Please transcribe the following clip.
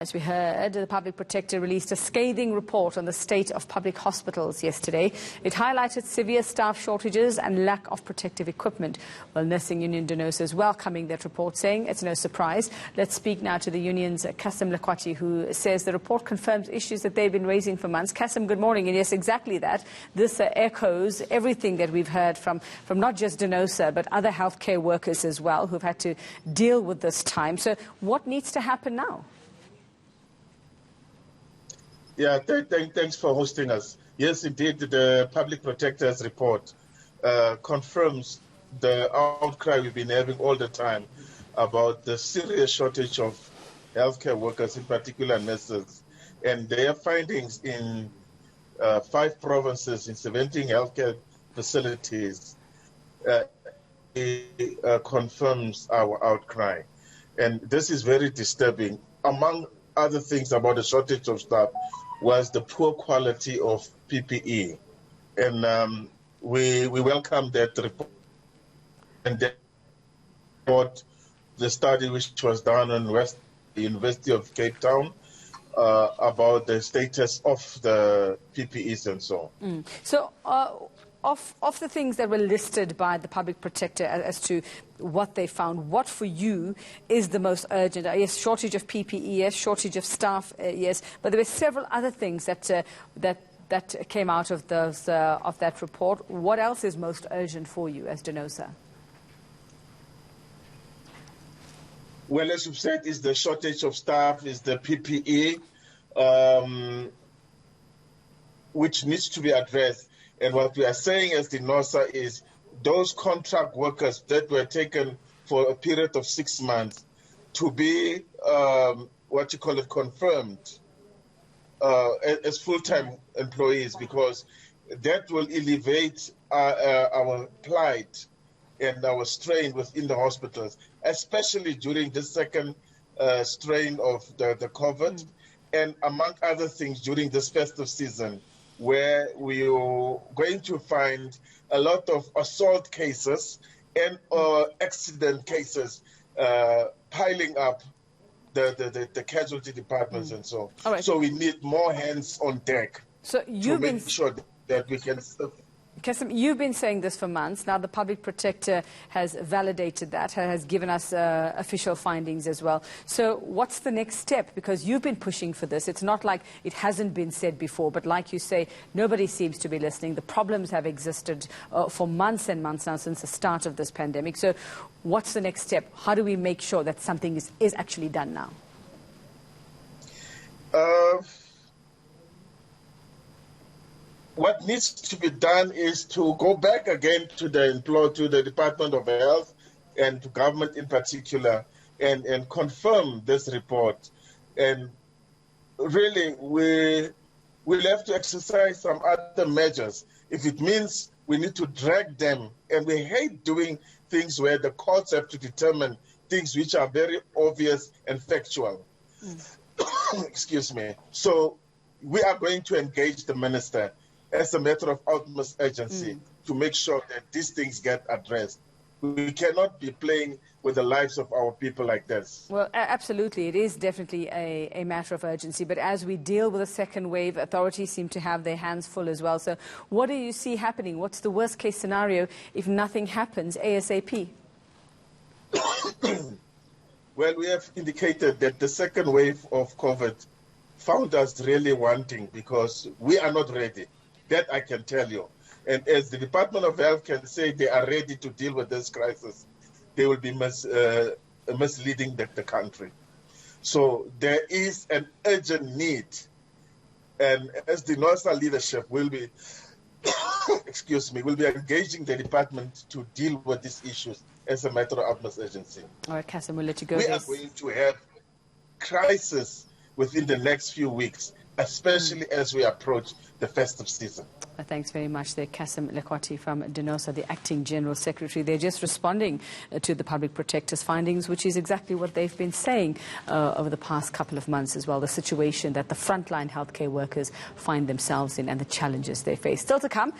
As we heard, the Public Protector released a scathing report on the state of public hospitals yesterday. It highlighted severe staff shortages and lack of protective equipment. Well, Nursing Union Denosa is welcoming that report, saying it's no surprise. Let's speak now to the union's Kasim Lekwati, who says the report confirms issues that they've been raising for months. Kasim, good morning. And yes, exactly that. This echoes everything that we've heard from not just Denosa, but other healthcare workers as well, who've had to deal with this time. So what needs to happen now? Yeah, thanks for hosting us. Yes, indeed, the Public Protector's report confirms the outcry we've been having all the time about the serious shortage of healthcare workers, in particular nurses. And their findings in 5 provinces, in 17 healthcare facilities, confirms our outcry. And this is very disturbing. Among other things about the shortage of staff was the poor quality of PPE. And we welcome that report. And that report, the study which was done on the University of Cape Town about the status of the PPEs and so on. So, of the things that were listed by the Public Protector as to what they found, what for you is the most urgent? Yes, shortage of PPE, yes, shortage of staff, yes, but there were several other things that came out of that report. What else is most urgent for you as Denosa? Well, as you've said, is the shortage of staff, is the PPE, which needs to be addressed. And what we are saying as Denosa is those contract workers that were taken for a period of 6 months to be, confirmed as full-time employees, because that will alleviate our plight and our strain within the hospitals, especially during the second strain of the COVID, and among other things during this festive season, where we are going to find a lot of assault cases and accident cases piling up the casualty departments and so on. Right. So we need more hands on deck to make sure that we can... Kasim, you've been saying this for months. Now the Public Protector has validated that, has given us official findings as well. So what's the next step? Because you've been pushing for this. It's not like it hasn't been said before, but like you say, nobody seems to be listening. The problems have existed for months and months now since the start of this pandemic. So what's the next step? How do we make sure that something is actually done now? What needs to be done is to go back again to the Department of Health and to government in particular and confirm this report. And really, we'll have to exercise some other measures. If it means we need to drag them, and we hate doing things where the courts have to determine things which are very obvious and factual. Excuse me. So we are going to engage the minister as a matter of utmost urgency to make sure that these things get addressed. We cannot be playing with the lives of our people like this. Well, absolutely. It is definitely a matter of urgency. But as we deal with a second wave, authorities seem to have their hands full as well. So what do you see happening? What's the worst case scenario if nothing happens ASAP? Well, we have indicated that the second wave of COVID found us really wanting, because we are not ready. That I can tell you. And as the Department of Health can say they are ready to deal with this crisis, they will be misleading the country. So there is an urgent need. And as the Denosa leadership will be, will be engaging the department to deal with these issues as a matter of utmost urgency. All right, Kasim, we'll let you go. We are going to have crisis within the next few weeks, especially as we approach the festive season. Thanks very much there, Kasim Lekwati from Denosa, the Acting General Secretary. They're just responding to the Public Protector's findings, which is exactly what they've been saying over the past couple of months as well, the situation that the frontline healthcare workers find themselves in and the challenges they face. Still to come.